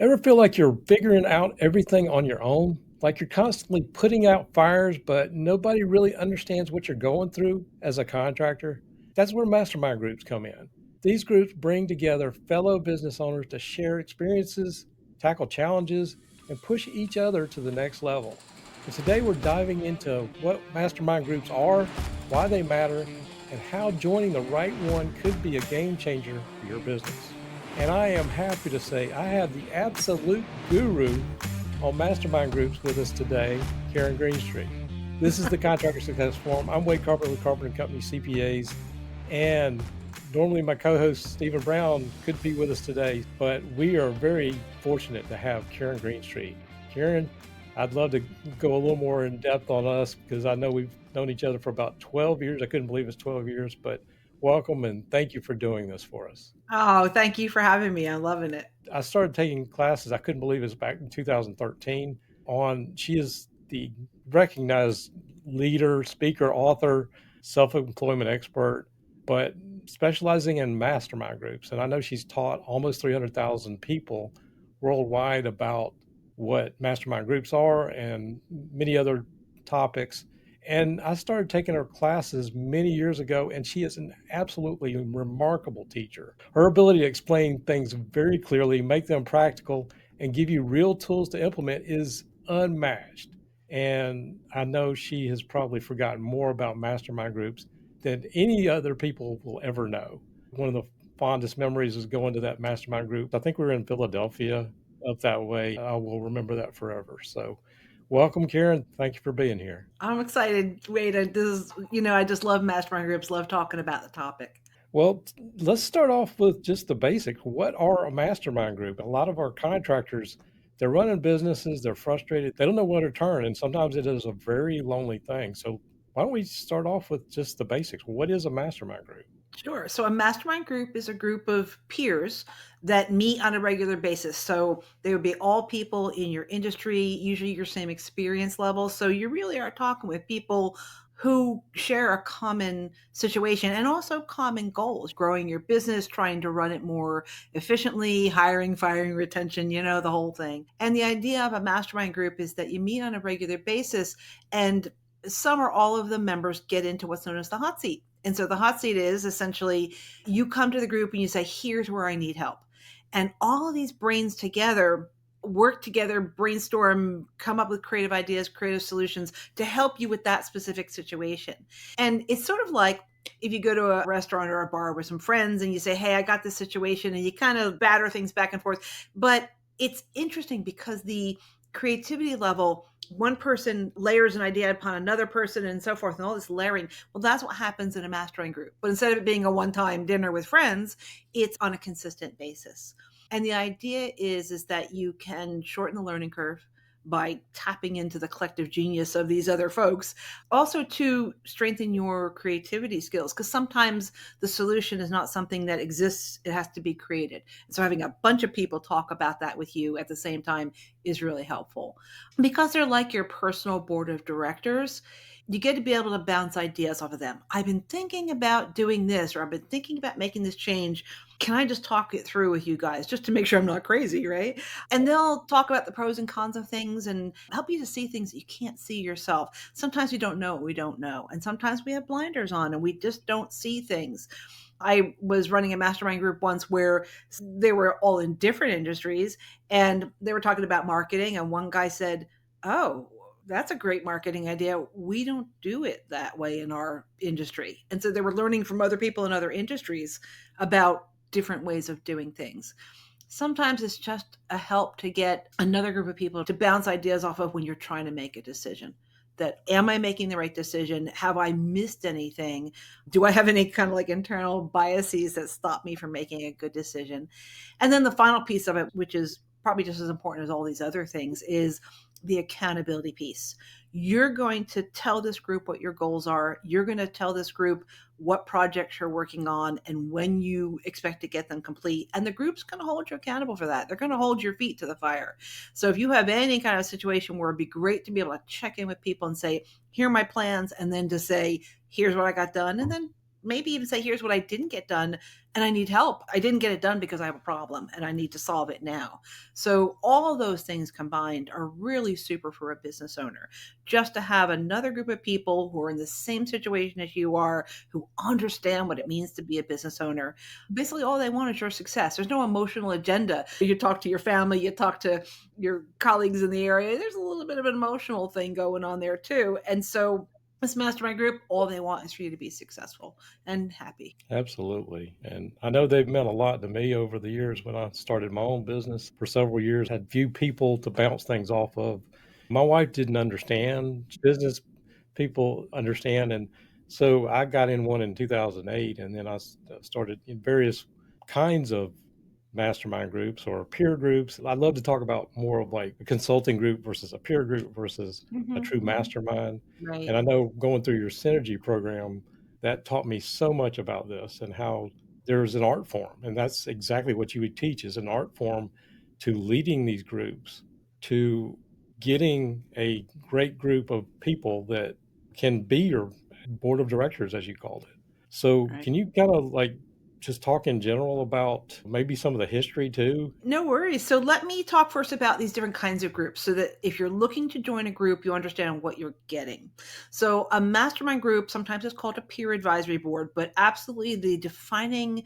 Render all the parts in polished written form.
Ever feel like you're figuring out everything on your own? Like you're constantly putting out fires, but nobody really understands what you're going through as a contractor? That's where mastermind groups come in. These groups bring together fellow business owners to share experiences, tackle challenges, and push each other to the next level. And today we're diving into what mastermind groups are, why they matter, and how joining the right one could be a game changer for your business. And I am happy to say I have the absolute guru on mastermind groups with us today, Karyn Greenstreet. This is the Contractor Success Forum. I'm Wade Carpenter with Carpenter and Company CPAs, and normally my co-host Stephen Brown could be with us today, but we are very fortunate to have Karyn Greenstreet. Karyn, I'd love to go a little more in depth on us because I know we've known each other for about 12 years. I couldn't believe it's 12 years, but welcome and thank you for doing this for us. Oh, thank you for having me. I'm loving it. I started taking classes. I couldn't believe it was back in 2013. She is the recognized leader, speaker, author, self-employment expert, but specializing in mastermind groups. And I know she's taught almost 300,000 people worldwide about what mastermind groups are and many other topics. And I started taking her classes many years ago, and she is an absolutely remarkable teacher. Her ability to explain things very clearly, make them practical, and give you real tools to implement is unmatched. And I know she has probably forgotten more about mastermind groups than any other people will ever know. One of the fondest memories is going to that mastermind group. I think we were in Philadelphia up that way. I will remember that forever. So, welcome, Karyn. Thank you for being here. I'm excited. Wait, this is, I just love mastermind groups, love talking about the topic. Well, let's start off with just the basic. What are a mastermind group? A lot of our contractors, they're running businesses, they're frustrated, they don't know where to turn, and sometimes it is a very lonely thing. So, why don't we start off with just the basics? What is a mastermind group? Sure. So a mastermind group is a group of peers that meet on a regular basis. So they would be all people in your industry, usually your same experience level. So you really are talking with people who share a common situation and also common goals, growing your business, trying to run it more efficiently, hiring, firing, retention, the whole thing. And the idea of a mastermind group is that you meet on a regular basis, and some or all of the members get into what's known as the hot seat. And so the hot seat is essentially you come to the group and you say, here's where I need help. And all of these brains together work together, brainstorm, come up with creative ideas, creative solutions to help you with that specific situation. And it's sort of like if you go to a restaurant or a bar with some friends and you say, hey, I got this situation, and you kind of batter things back and forth. But it's interesting because the creativity level, one person layers an idea upon another person and so forth, and all this layering. Well, that's what happens in a mastering group. But instead of it being a one-time dinner with friends, it's on a consistent basis. And the idea is that you can shorten the learning curve by tapping into the collective genius of these other folks. Also to strengthen your creativity skills, because sometimes the solution is not something that exists, it has to be created. So having a bunch of people talk about that with you at the same time is really helpful. Because they're like your personal board of directors, you get to be able to bounce ideas off of them. I've been thinking about doing this, or I've been thinking about making this change. Can I just talk it through with you guys just to make sure I'm not crazy, right? And they'll talk about the pros and cons of things and help you to see things that you can't see yourself. Sometimes we don't know what we don't know. And sometimes we have blinders on and we just don't see things. I was running a mastermind group once where they were all in different industries and they were talking about marketing. And one guy said, oh, that's a great marketing idea. We don't do it that way in our industry. And so they were learning from other people in other industries about different ways of doing things. Sometimes it's just a help to get another group of people to bounce ideas off of when you're trying to make a decision. That, am I making the right decision? Have I missed anything? Do I have any kind of like internal biases that stop me from making a good decision? And then the final piece of it, which is probably just as important as all these other things, is the accountability piece. You're going to tell this group what your goals are. You're going to tell this group what projects you're working on and when you expect to get them complete. And the group's going to hold you accountable for that. They're going to hold your feet to the fire. So if you have any kind of situation where it'd be great to be able to check in with people and say, here are my plans, and then to say, here's what I got done, and then maybe even say, here's what I didn't get done and I need help. I didn't get it done because I have a problem and I need to solve it now. So all of those things combined are really super for a business owner. Just to have another group of people who are in the same situation as you are, who understand what it means to be a business owner. Basically, all they want is your success. There's no emotional agenda. You talk to your family, you talk to your colleagues in the area. There's a little bit of an emotional thing going on there too. And so this mastermind group, all they want is for you to be successful and happy. Absolutely. And I know they've meant a lot to me over the years. When I started my own business for several years, had few people to bounce things off of. My wife didn't understand business, people understand. And so I got in one in 2008, and then started in various kinds of mastermind groups or peer groups. I love to talk about more of like a consulting group versus a peer group versus a Mhm, true mhm. mastermind. And Right. I know going through your synergy program, that taught me so much about this and how there's an art form. And that's exactly what you would teach, is an art form to leading these groups, to getting a great group of people that can be your board of directors, as you called it. So Right. can you kind of like just talk in general about maybe some of the history too? No worries. So let me talk first about these different kinds of groups so that if you're looking to join a group, you understand what you're getting. So a mastermind group, sometimes it's called a peer advisory board, but absolutely the defining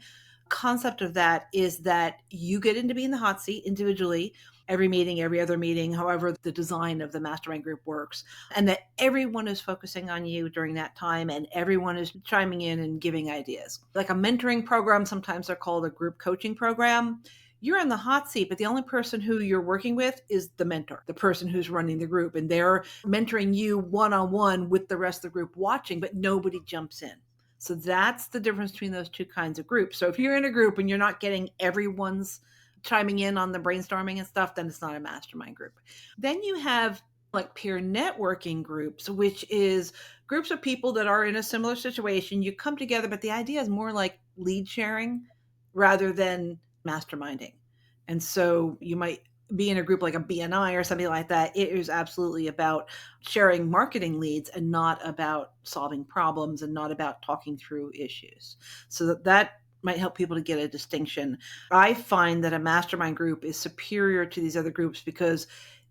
concept of that is that you get in to be in the hot seat individually every meeting, every other meeting, however the design of the mastermind group works, and that everyone is focusing on you during that time and everyone is chiming in and giving ideas. Like a mentoring program, sometimes they're called a group coaching program. You're in the hot seat, but the only person who you're working with is the mentor, the person who's running the group, and they're mentoring you one on one with the rest of the group watching, but nobody jumps in. So that's the difference between those two kinds of groups. So if you're in a group and you're not getting everyone's chiming in on the brainstorming and stuff, then it's not a mastermind group. Then you have like peer networking groups, which is groups of people that are in a similar situation. You come together, but the idea is more like lead sharing rather than masterminding. And so you might be in a group like a BNI or something like that. It is absolutely about sharing marketing leads and not about solving problems and not about talking through issues. So that might help people to get a distinction. I find that a mastermind group is superior to these other groups because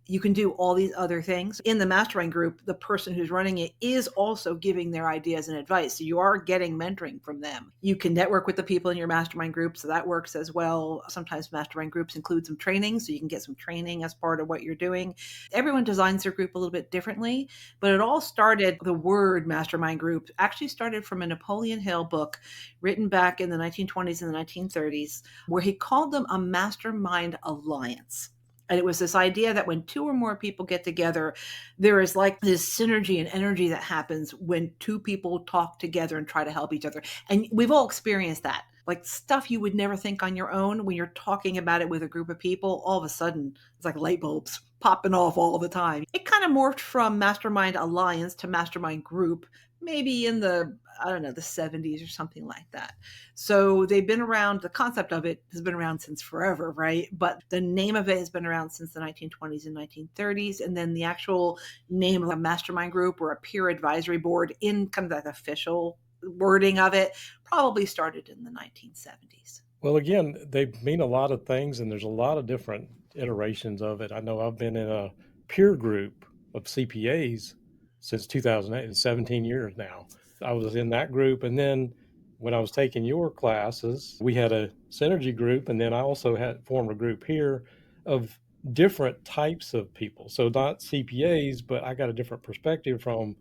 you can do all these other things. In the mastermind group, the person who's running it is also giving their ideas and advice. So you are getting mentoring from them. You can network with the people in your mastermind group. So that works as well. Sometimes mastermind groups include some training. So you can get some training as part of what you're doing. Everyone designs their group a little bit differently, but it all started, the word mastermind group actually started from a Napoleon Hill book written back in the 1920s and the 1930s, where he called them a mastermind alliance. And it was this idea that when two or more people get together, there is like this synergy and energy that happens when two people talk together and try to help each other. And we've all experienced that. Like stuff you would never think on your own, when you're talking about it with a group of people, all of a sudden it's like light bulbs popping off all the time. It kind of morphed from mastermind alliance to mastermind group, maybe in the, I don't know, the 70s or something like that. So they've been around, the concept of it has been around since forever, right? But the name of it has been around since the 1920s and 1930s. And then the actual name of a mastermind group or a peer advisory board in kind of that official wording of it probably started in the 1970s. Well, again, they mean a lot of things, and there's a lot of different iterations of it. I know I've been in a peer group of CPAs since 2008, and 17 years now. I was in that group, and then when I was taking your classes, we had a synergy group, and then I also had formed a group here of different types of people. So not CPAs, but I got a different perspective from,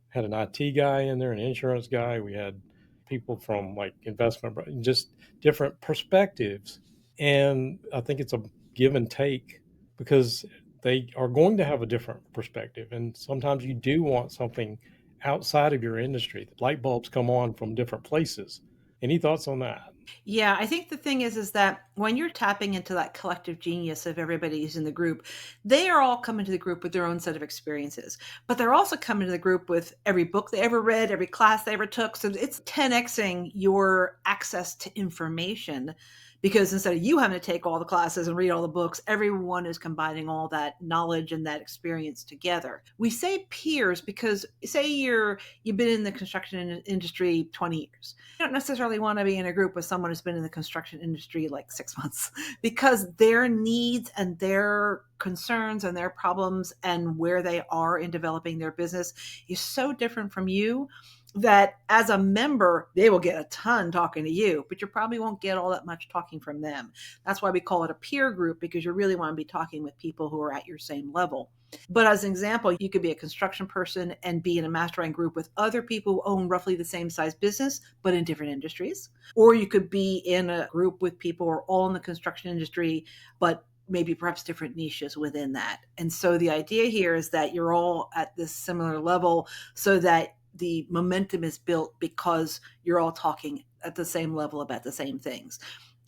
had an IT guy in there, an insurance guy. We had people from like investment, just different perspectives. And I think it's a give and take, because they are going to have a different perspective. And sometimes you do want something outside of your industry. The light bulbs come on from different places. Any thoughts on that? Yeah, I think the thing is that when you're tapping into that collective genius of everybody who's in the group, they are all coming to the group with their own set of experiences. But they're also coming to the group with every book they ever read, every class they ever took. So it's 10xing your access to information because instead of you having to take all the classes and read all the books, everyone is combining all that knowledge and that experience together. We say peers because say you've been in the construction industry 20 years. You don't necessarily want to be in a group with someone who's been in the construction industry like 6 months because their needs and their concerns and their problems and where they are in developing their business is so different from you that as a member, they will get a ton talking to you, but you probably won't get all that much talking from them. That's why we call it a peer group, because you really want to be talking with people who are at your same level. But as an example, you could be a construction person and be in a mastermind group with other people who own roughly the same size business, but in different industries. Or you could be in a group with people who are all in the construction industry, but maybe perhaps different niches within that. And so the idea here is that you're all at this similar level so that the momentum is built because you're all talking at the same level about the same things.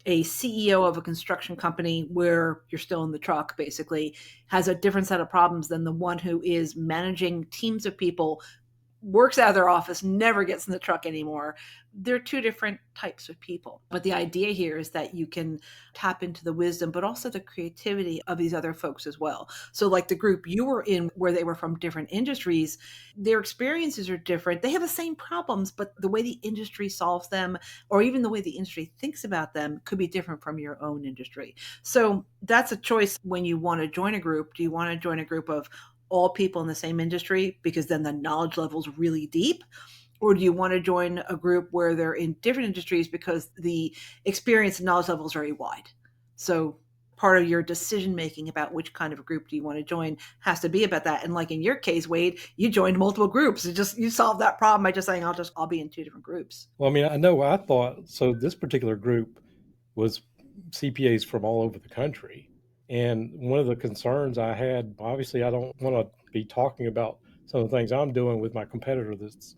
A CEO of a construction company where you're still in the truck basically has a different set of problems than the one who is managing teams of people, works out of their office, never gets in the truck anymore. They're two different types of people. But the idea here is that you can tap into the wisdom, but also the creativity of these other folks as well. So, like the group you were in, where they were from different industries, their experiences are different. They have the same problems, but the way the industry solves them, or even the way the industry thinks about them, could be different from your own industry. So, that's a choice when you want to join a group. Do you want to join a group of all people in the same industry because then the knowledge level is really deep? Or do you want to join a group where they're in different industries because the experience and knowledge level is very wide? So part of your decision making about which kind of a group do you want to join has to be about that. And like in your case, Wade, you joined multiple groups. You solved that problem by just saying I'll be in two different groups. Well, I mean, I know I thought so. This particular group was CPAs from all over the country. And one of the concerns I had, obviously, I don't want to be talking about some of the things I'm doing with my competitor that's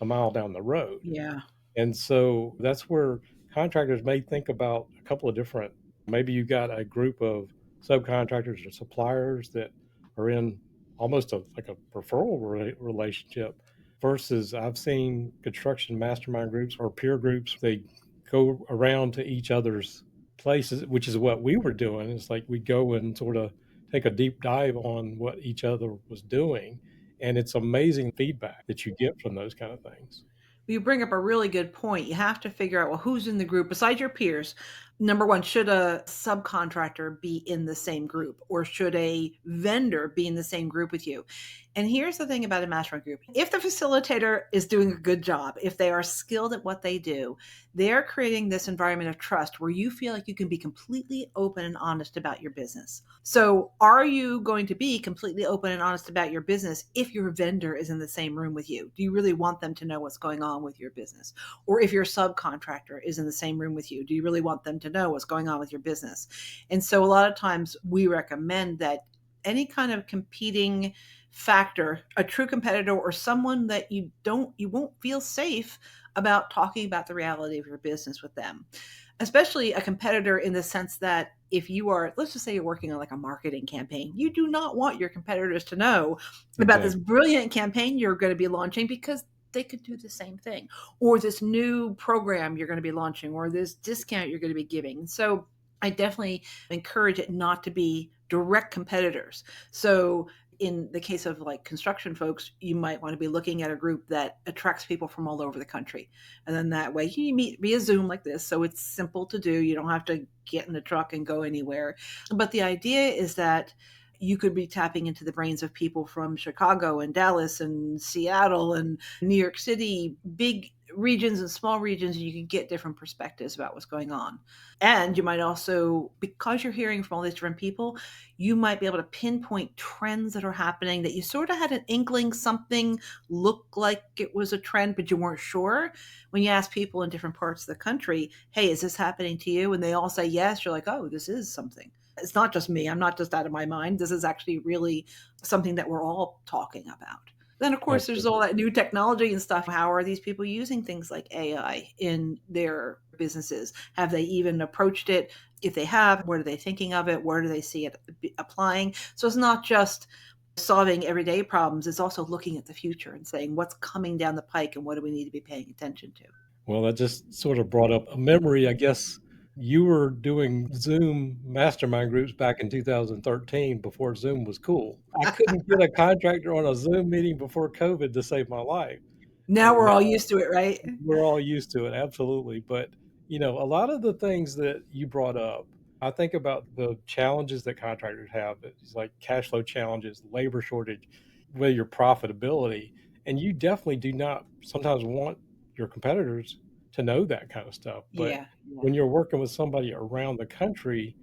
a mile down the road. Yeah. And so that's where contractors may think about a couple of different, maybe you've got a group of subcontractors or suppliers that are in almost like a referral relationship versus I've seen construction mastermind groups or peer groups. They go around to each other's places, which is what we were doing. It's like we go and sort of take a deep dive on what each other was doing. And it's amazing feedback that you get from those kind of things. You bring up a really good point. You have to figure out, well, who's in the group besides your peers. Number one, should a subcontractor be in the same group, or should a vendor be in the same group with you? And here's the thing about a mastermind group. If the facilitator is doing a good job, if they are skilled at what they do, they're creating this environment of trust where you feel like you can be completely open and honest about your business. So are you going to be completely open and honest about your business if your vendor is in the same room with you? Do you really want them to know what's going on with your business? Or if your subcontractor is in the same room with you, do you really want them to know what's going on with your business? And so a lot of times we recommend that any kind of competing factor, a true competitor or someone that you won't feel safe about talking about the reality of your business with them, especially a competitor in the sense that if you are, let's just say you're working on like a marketing campaign, you do not want your competitors to know about this Exactly. brilliant campaign you're going to be launching, because they could do the same thing, or this new program you're going to be launching, or this discount you're going to be giving. So I definitely encourage it not to be direct competitors. So in the case of like construction folks, you might want to be looking at a group that attracts people from all over the country. And then that way you meet via Zoom like this. So it's simple to do. You don't have to get in the truck and go anywhere. But the idea is that you could be tapping into the brains of people from Chicago and Dallas and Seattle and New York City, big regions and small regions, and you can get different perspectives about what's going on. And you might also, because you're hearing from all these different people, you might be able to pinpoint trends that are happening that you sort of had an inkling something looked like it was a trend, but you weren't sure. When you ask people in different parts of the country, hey, is this happening to you? And they all say yes, you're like, oh, this is something. It's not just me. I'm not just out of my mind. This is actually really something that we're all talking about. Then, of course, there's all Absolutely. that new technology and stuff. How are these people using things like AI in their businesses? Have they even approached it? If they have, what are they thinking of it? Where do they see it applying? So it's not just solving everyday problems. It's also looking at the future and saying what's coming down the pike and what do we need to be paying attention to. Well, that just sort of brought up a memory, I guess, You were doing Zoom mastermind groups back in 2013 before Zoom was cool. I couldn't get a contractor on a Zoom meeting before COVID to save my life. Now And we're all now used to it, right? we're all used to it, absolutely. But, a lot of the things that you brought up, I think about the challenges that contractors have. It's like cash flow challenges, labor shortage, with your profitability. And you definitely do not sometimes want your competitors to know that kind of stuff. But Yeah, yeah. when you're working with somebody around the country,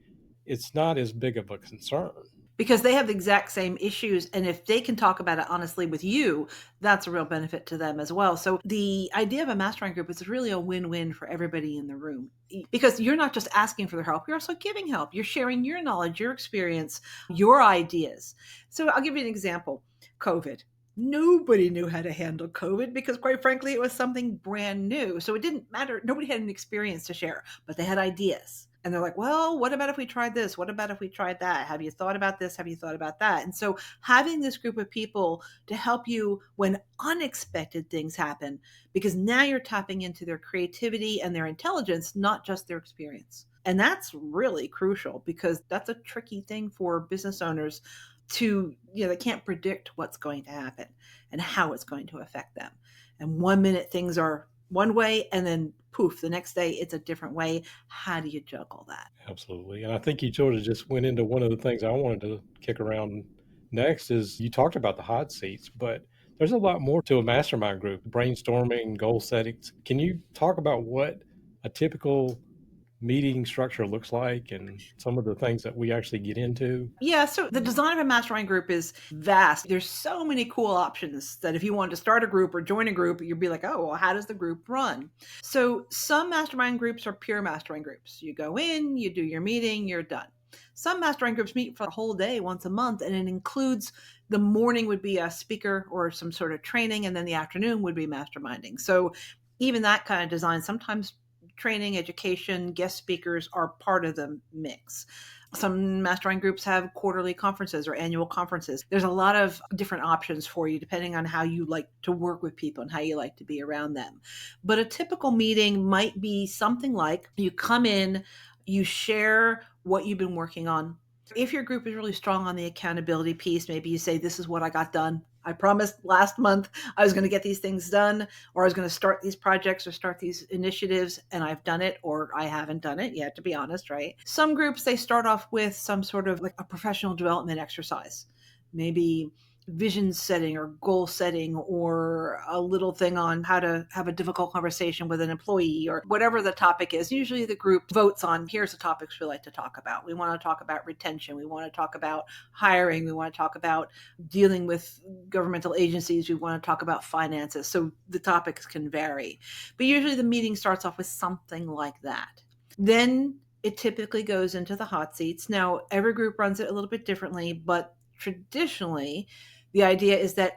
it's not as big of a concern. Because they have the exact same issues, and if they can talk about it honestly with you, that's a real benefit to them as well. So the idea of a mastermind group is really a win-win for everybody in the room, because you're not just asking for their help, you're also giving help. You're sharing your knowledge, your experience, your ideas. So I'll give you an example. COVID. Nobody knew how to handle COVID because, quite frankly, it was something brand new. So it didn't matter. Nobody had an experience to share, but they had ideas. And they're like, well, what about if we tried this? What about if we tried that? Have you thought about this? Have you thought about that? And so having this group of people to help you when unexpected things happen, because now you're tapping into their creativity and their intelligence, not just their experience. And that's really crucial because that's a tricky thing for business owners to, they can't predict what's going to happen and how it's going to affect them. And one minute things are one way and then poof, the next day it's a different way. How do you juggle that? Absolutely. And I think you sort of just went into one of the things I wanted to kick around next is you talked about the hot seats, but there's a lot more to a mastermind group, brainstorming, goal settings. Can you talk about what a typical meeting structure looks like and some of the things that we actually get into? Yeah, so the design of a mastermind group is vast. There's so many cool options that if you wanted to start a group or join a group, you'd be like, oh, well, how does the group run? So some mastermind groups are pure mastermind groups. You go in, you do your meeting, you're done. Some mastermind groups meet for a whole day once a month, and it includes the morning would be a speaker or some sort of training, and then the afternoon would be masterminding. So even that kind of design, sometimes training, education, guest speakers are part of the mix. Some mastermind groups have quarterly conferences or annual conferences. There's a lot of different options for you depending on how you like to work with people and how you like to be around them. But a typical meeting might be something like you come in, you share what you've been working on. If your group is really strong on the accountability piece, maybe you say, this is what I got done. I promised last month I was going to get these things done, or I was going to start these projects or start these initiatives, and I've done it, or I haven't done it yet, to be honest, right? Some groups, they start off with some sort of like a professional development exercise, maybe vision setting or goal setting, or a little thing on how to have a difficult conversation with an employee, or whatever the topic is. Usually the group votes on, here's the topics we like to talk about. We want to talk about retention. We want to talk about hiring. We want to talk about dealing with governmental agencies. We want to talk about finances. So the topics can vary. But usually the meeting starts off with something like that. Then it typically goes into the hot seats. Now, every group runs it a little bit differently, but traditionally, the idea is that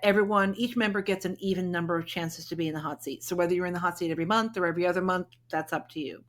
each member gets an even number of chances to be in the hot seat. So whether you're in the hot seat every month or every other month, that's up to you.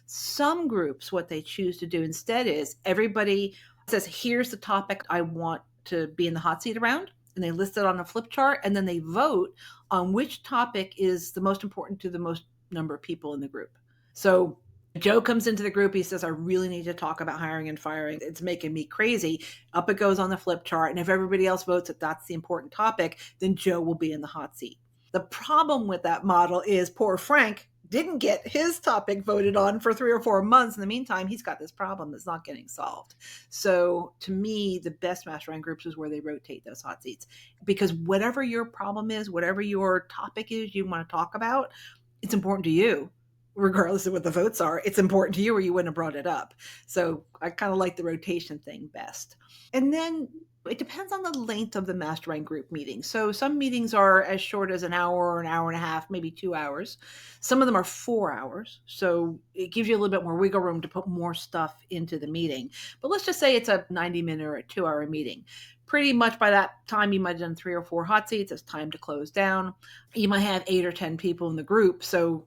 Some groups, what they choose to do instead is everybody says, here's the topic I want to be in the hot seat around. And they list it on a flip chart, and then they vote on which topic is the most important to the most number of people in the group. So Joe comes into the group. He says, I really need to talk about hiring and firing. It's making me crazy. Up it goes on the flip chart. And if everybody else votes that that's the important topic, then Joe will be in the hot seat. The problem with that model is poor Frank didn't get his topic voted on for 3 or 4 months. In the meantime, he's got this problem that's not getting solved. So to me, the best mastermind groups is where they rotate those hot seats, because whatever your problem is, whatever your topic is you want to talk about, it's important to you. Regardless of what the votes are, it's important to you or you wouldn't have brought it up. So I kind of like the rotation thing best. And then it depends on the length of the mastermind group meeting. So some meetings are as short as an hour or an hour and a half, maybe 2 hours. Some of them are 4 hours. So it gives you a little bit more wiggle room to put more stuff into the meeting. But let's just say it's a 90-minute or a 2-hour meeting. Pretty much by that time, you might have done 3 or 4 hot seats. It's time to close down. You might have 8 or 10 people in the group. So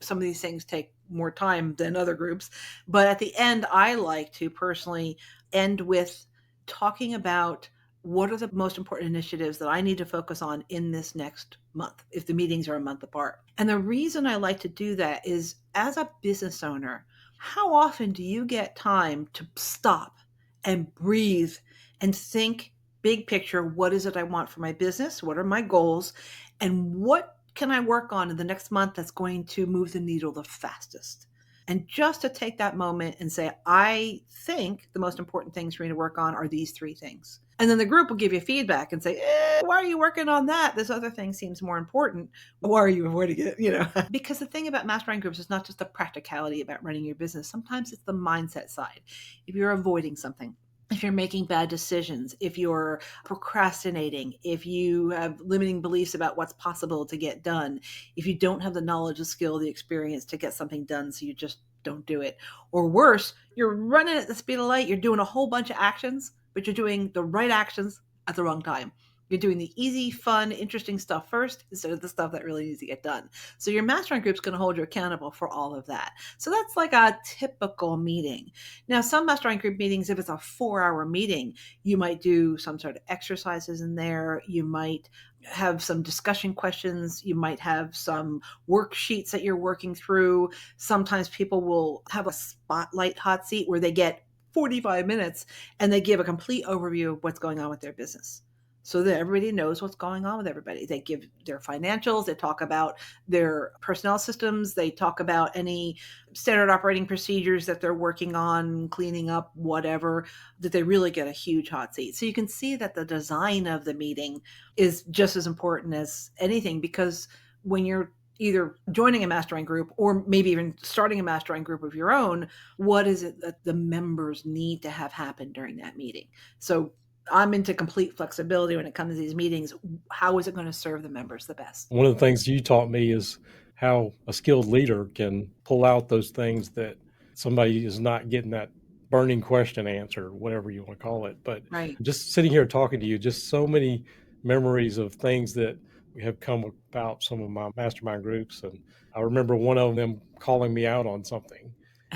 some of these things take more time than other groups. But at the end, I like to personally end with talking about what are the most important initiatives that I need to focus on in this next month, if the meetings are a month apart. And the reason I like to do that is, as a business owner, How often do you get time to stop and breathe and think big picture? What is it I want for my business? What are my goals? And what can I work on in the next month that's going to move the needle the fastest? And just to take that moment and say, I think the most important things for me to work on are these three things. And then the group will give you feedback and say, why are you working on that? This other thing seems more important. Why are you avoiding it? Because the thing about mastermind groups is not just the practicality about running your business. Sometimes it's the mindset side. If you're avoiding something, if you're making bad decisions, if you're procrastinating, if you have limiting beliefs about what's possible to get done, if you don't have the knowledge, the skill, the experience to get something done, so you just don't do it. Or worse, you're running at the speed of light, you're doing a whole bunch of actions, but you're doing the right actions at the wrong time. You're doing the easy, fun, interesting stuff first instead of the stuff that really needs to get done. So your mastermind group's going to hold you accountable for all of that. So that's like a typical meeting. Now, some mastermind group meetings, if it's a 4-hour meeting, you might do some sort of exercises in there. You might have some discussion questions. You might have some worksheets that you're working through. Sometimes people will have a spotlight hot seat where they get 45 minutes and they give a complete overview of what's going on with their business, so that everybody knows what's going on with everybody. They give their financials, they talk about their personnel systems, they talk about any standard operating procedures that they're working on, cleaning up, whatever, that they really get a huge hot seat. So you can see that the design of the meeting is just as important as anything, because when you're either joining a mastermind group or maybe even starting a mastermind group of your own, what is it that the members need to have happen during that meeting? So I'm into complete flexibility when it comes to these meetings. How is it going to serve the members the best? One of the things you taught me is how a skilled leader can pull out those things that somebody is not getting that burning question answered, whatever you want to call it. But Right. just sitting here talking to you, just so many memories of things that have come about some of my mastermind groups. And I remember one of them calling me out on something.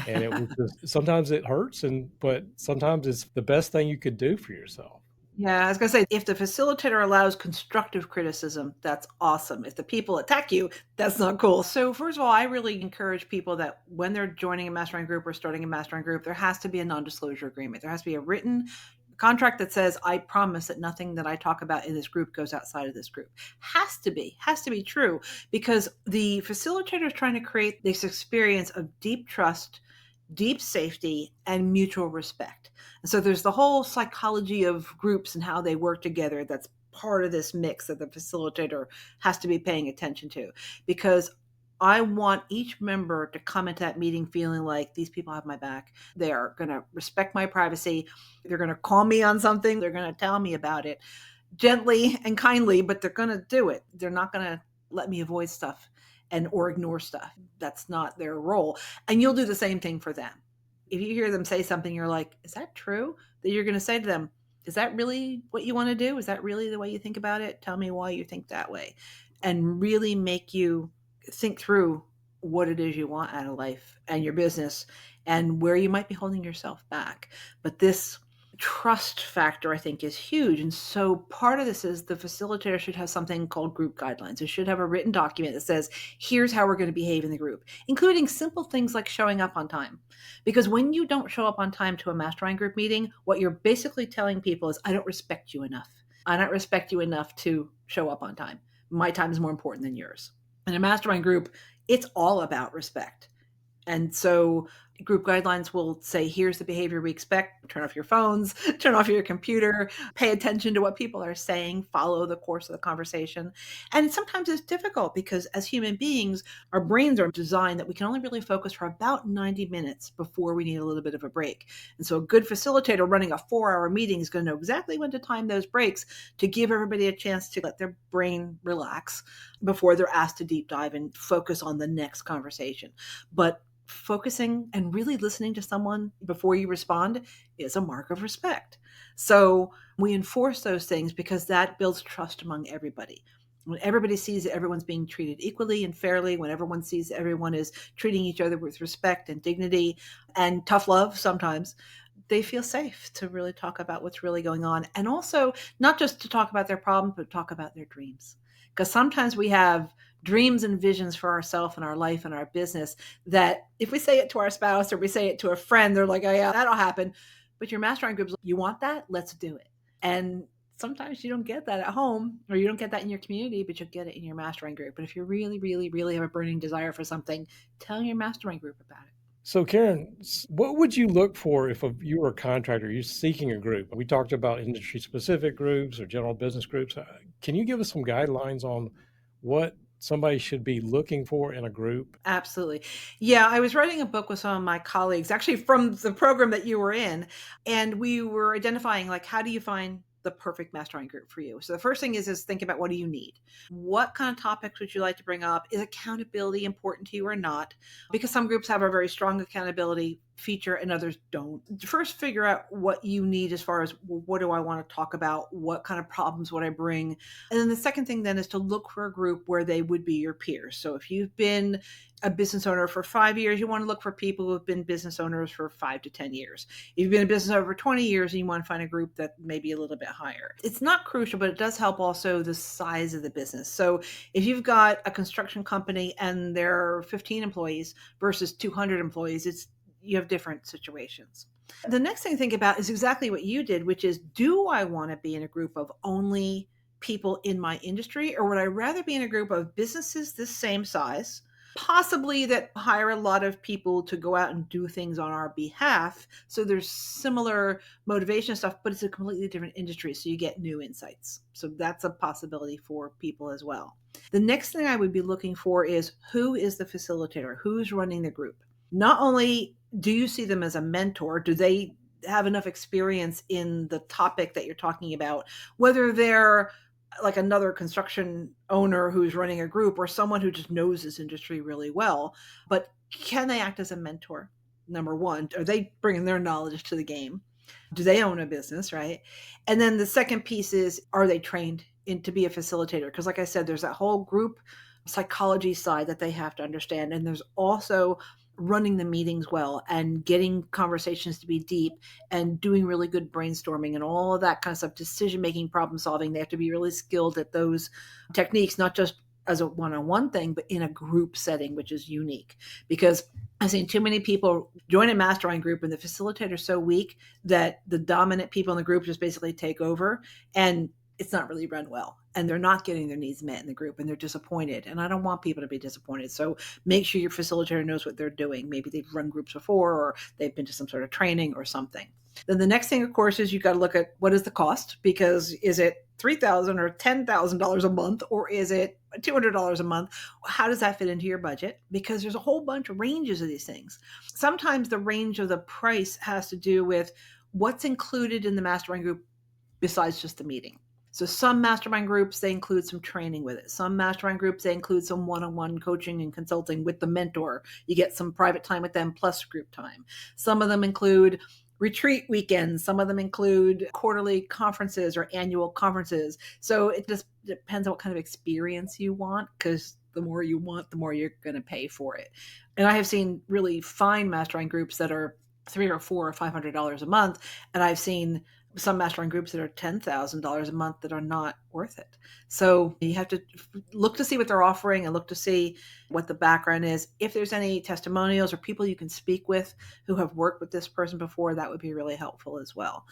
And it was just, sometimes it hurts, but sometimes it's the best thing you could do for yourself. Yeah, I was going to say, if the facilitator allows constructive criticism, that's awesome. If the people attack you, that's not cool. So, first of all, I really encourage people that when they're joining a mastermind group or starting a mastermind group, there has to be a non disclosure agreement. There has to be a written contract that says, I promise that nothing that I talk about in this group goes outside of this group. Has to be true, because the facilitator is trying to create this experience of deep trust, deep safety, and mutual respect. And so there's the whole psychology of groups and how they work together that's part of this mix that the facilitator has to be paying attention to, because I want each member to come into that meeting feeling like these people have my back. They are going to respect my privacy. They're going to call me on something. They're going to tell me about it gently and kindly, but they're going to do it. They're not going to let me avoid stuff and or ignore stuff. That's not their role. And you'll do the same thing for them. If you hear them say something, you're like, is that true? That you're going to say to them, is that really what you want to do? Is that really the way you think about it? Tell me why you think that way. And really make you think through what it is you want out of life and your business and where you might be holding yourself back. But this trust factor, I think, is huge. And so part of this is the facilitator should have something called group guidelines. It should have a written document that says, here's how we're going to behave in the group, including simple things like showing up on time. Because when you don't show up on time to a mastermind group meeting, what you're basically telling people is, I don't respect you enough. I don't respect you enough to show up on time. My time is more important than yours. In a mastermind group, it's all about respect. And so group guidelines will say, here's the behavior we expect. Turn off your phones, turn off your computer, pay attention to what people are saying, follow the course of the conversation. And sometimes it's difficult because as human beings, our brains are designed that we can only really focus for about 90 minutes before we need a little bit of a break. And so a good facilitator running a 4-hour meeting is going to know exactly when to time those breaks to give everybody a chance to let their brain relax before they're asked to deep dive and focus on the next conversation. But focusing and really listening to someone before you respond is a mark of respect. So we enforce those things because that builds trust among everybody. When everybody sees that everyone's being treated equally and fairly, when everyone sees that everyone is treating each other with respect and dignity and tough love sometimes, they feel safe to really talk about what's really going on. And also not just to talk about their problems, but talk about their dreams. Because sometimes we have dreams and visions for ourselves and our life and our business that if we say it to our spouse or we say it to a friend, they're like, oh, yeah, that'll happen. But your mastermind groups, you want that? Let's do it. And sometimes you don't get that at home or you don't get that in your community, but you'll get it in your mastermind group. But if you really, really, really have a burning desire for something, tell your mastermind group about it. So, Karyn, what would you look for if you were a contractor, you're seeking a group? We talked about industry specific groups or general business groups. Can you give us some guidelines on what somebody should be looking for in a group? Absolutely. Yeah, I was writing a book with some of my colleagues, actually from the program that you were in, and we were identifying like how do you find the perfect mastermind group for you. So the first thing is think about what do you need? What kind of topics would you like to bring up? Is accountability important to you or not? Because some groups have a very strong accountability feature and others don't. First, figure out what you need as far as well, what do I want to talk about? What kind of problems would I bring? And then the second thing then is to look for a group where they would be your peers. So if you've been a business owner for 5 years, you want to look for people who have been business owners for 5 to 10 years. If you've been a business owner for 20 years and you want to find a group that may be a little bit higher. It's not crucial, but it does help also the size of the business. So if you've got a construction company and there are 15 employees versus 200 employees, you have different situations. The next thing to think about is exactly what you did, which is, do I want to be in a group of only people in my industry, or would I rather be in a group of businesses this same size, possibly that hire a lot of people to go out and do things on our behalf? So there's similar motivation stuff, but it's a completely different industry. So you get new insights. So that's a possibility for people as well. The next thing I would be looking for is, who is the facilitator? Who's running the group? Not only do you see them as a mentor, do they have enough experience in the topic that you're talking about, whether they're like another construction owner who's running a group or someone who just knows this industry really well, but can they act as a mentor? Number one, are they bringing their knowledge to the game? Do they own a business, right? And then the second piece is, are they trained to be a facilitator? Because like I said, there's that whole group psychology side that they have to understand. And there's also running the meetings well and getting conversations to be deep and doing really good brainstorming and all of that kind of stuff, decision making, problem solving. They have to be really skilled at those techniques, not just as a one-on-one thing, but in a group setting, which is unique. Because I've seen too many people join a mastermind group and the facilitator's so weak that the dominant people in the group just basically take over, and it's not really run well, and they're not getting their needs met in the group, and they're disappointed. And I don't want people to be disappointed. So make sure your facilitator knows what they're doing. Maybe they've run groups before, or they've been to some sort of training or something. Then the next thing, of course, is you got to look at what is the cost, because is it $3,000 or $10,000 a month, or is it $200 a month? How does that fit into your budget? Because there's a whole bunch of ranges of these things. Sometimes the range of the price has to do with what's included in the mastermind group besides just the meeting. So some mastermind groups, they include some training with it. Some mastermind groups, they include some one-on-one coaching and consulting with the mentor. You get some private time with them plus group time. Some of them include retreat weekends. Some of them include quarterly conferences or annual conferences. So it just depends on what kind of experience you want, because the more you want, the more you're going to pay for it. And I have seen really fine mastermind groups that are $300 or $400 or $500 a month. And I've seen some mastermind groups that are $10,000 a month that are not worth it. So you have to look to see what they're offering and look to see what the background is. If there's any testimonials or people you can speak with who have worked with this person before, that would be really helpful as well.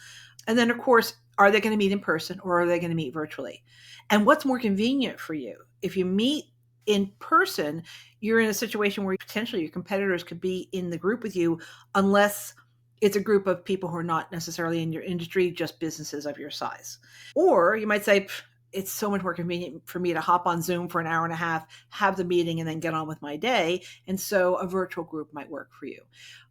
And then, of course, are they going to meet in person or are they going to meet virtually? And what's more convenient for you? If you meet in person, you're in a situation where potentially your competitors could be in the group with you, unless it's a group of people who are not necessarily in your industry, just businesses of your size. Or you might say, it's so much more convenient for me to hop on Zoom for an hour and a half, have the meeting, and then get on with my day. And so a virtual group might work for you.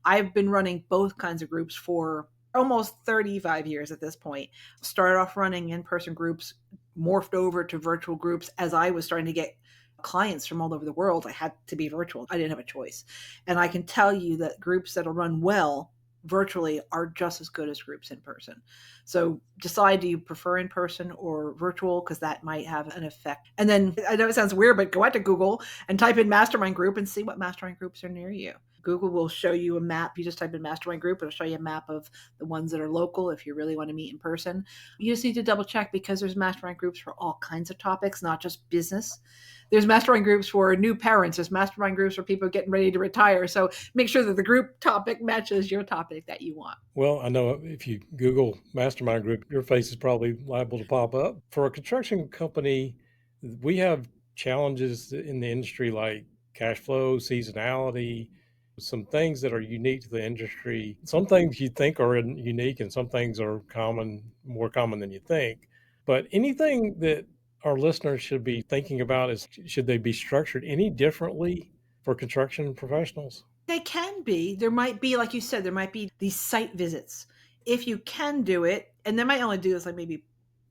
I've been running both kinds of groups for almost 35 years at this point. Started off running in-person groups, morphed over to virtual groups as I was starting to get clients from all over the world. I had to be virtual. I didn't have a choice. And I can tell you that groups that'll run well virtually are just as good as groups in person. So decide, do you prefer in person or virtual? Because that might have an effect. And then I know it sounds weird, but go out to Google and type in mastermind group and see what mastermind groups are near you. Google will show you a map. You just type in mastermind group, it'll show you a map of the ones that are local if you really want to meet in person. You just need to double check because there's mastermind groups for all kinds of topics, not just business. There's mastermind groups for new parents. There's mastermind groups for people getting ready to retire. So make sure that the group topic matches your topic that you want. Well, I know if you Google mastermind group, your face is probably liable to pop up. For a construction company, we have challenges in the industry like cash flow, seasonality, some things that are unique to the industry. Some things you think are unique and some things are common, more common than you think. But anything that our listeners should be thinking about is, should they be structured any differently for construction professionals? They can be. There might be, like you said, there might be these site visits. If you can do it, and they might only do this like maybe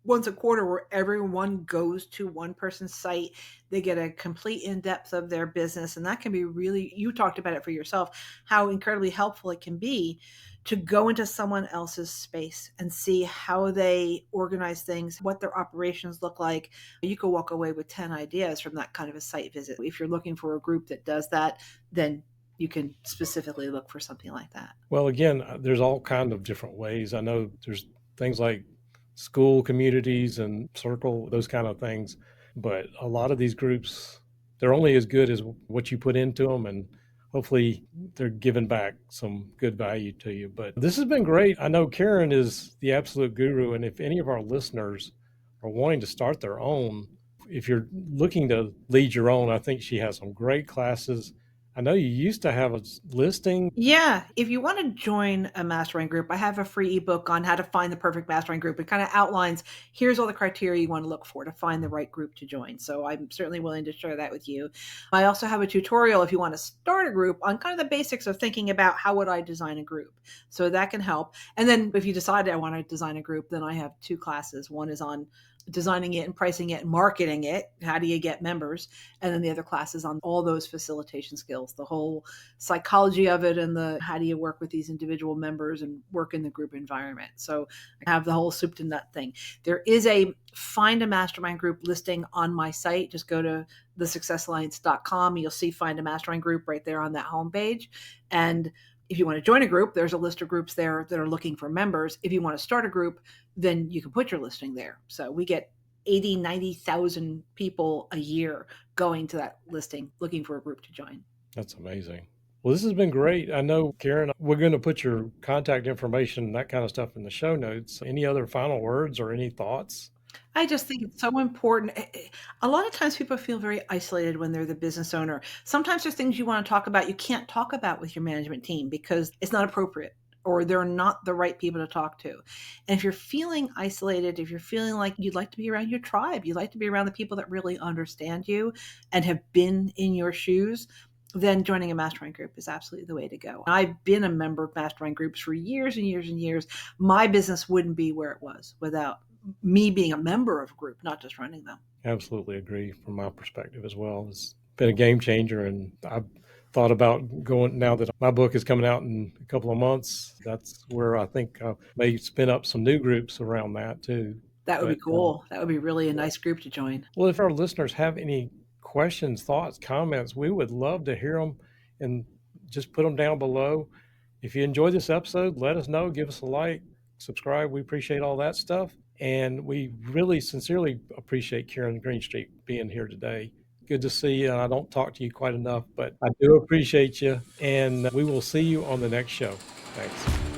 once a quarter where everyone goes to one person's site, they get a complete in-depth of their business. And that can be really, you talked about it for yourself, how incredibly helpful it can be to go into someone else's space and see how they organize things, what their operations look like. You could walk away with 10 ideas from that kind of a site visit. If you're looking for a group that does that, then you can specifically look for something like that. Well, again, there's all kind of different ways. I know there's things like school communities and circle, those kind of things. But a lot of these groups, they're only as good as what you put into them, and hopefully they're giving back some good value to you. But this has been great. I know Karyn is the absolute guru, and if any of our listeners are wanting to start their own, if you're looking to lead your own, I think she has some great classes. I know you used to have a listing. Yeah. If you want to join a mastermind group, I have a free ebook on how to find the perfect mastermind group. It kind of outlines here's all the criteria you want to look for to find the right group to join. So I'm certainly willing to share that with you. I also have a tutorial if you want to start a group on kind of the basics of thinking about how would I design a group. So that can help. And then if you decide I want to design a group, then I have 2 classes. One is on designing it and pricing it and marketing it. How do you get members? And then the other class is on all those facilitation skills, the whole psychology of it, and the how do you work with these individual members and work in the group environment. So I have the whole soup to nut thing. There is a find a mastermind group listing on my site. Just go to thesuccessalliance.com. You'll see find a mastermind group right there on that homepage. And if you want to join a group, there's a list of groups there that are looking for members. If you want to start a group, then you can put your listing there. So we get 80, 90,000 people a year going to that listing looking for a group to join. That's amazing. Well, this has been great. I know, Karyn, we're going to put your contact information and that kind of stuff in the show notes. Any other final words or any thoughts? I just think it's so important. A lot of times people feel very isolated when they're the business owner. Sometimes there's things you want to talk about you can't talk about with your management team because it's not appropriate or they're not the right people to talk to. And if you're feeling isolated, if you're feeling like you'd like to be around your tribe, you'd like to be around the people that really understand you and have been in your shoes, then joining a mastermind group is absolutely the way to go. I've been a member of mastermind groups for years and years and years. My business wouldn't be where it was without me being a member of a group, not just running them. Absolutely agree from my perspective as well. It's been a game changer, and I've thought about going now that my book is coming out in a couple of months. That's where I think I may spin up some new groups around that too. That would be cool. That would be really a nice group to join. Well, if our listeners have any questions, thoughts, comments, we would love to hear them and just put them down below. If you enjoyed this episode, let us know. Give us a like, subscribe. We appreciate all that stuff. And we really sincerely appreciate Karyn Greenstreet being here today. Good to see you. I don't talk to you quite enough, but I do appreciate you. And we will see you on the next show. Thanks.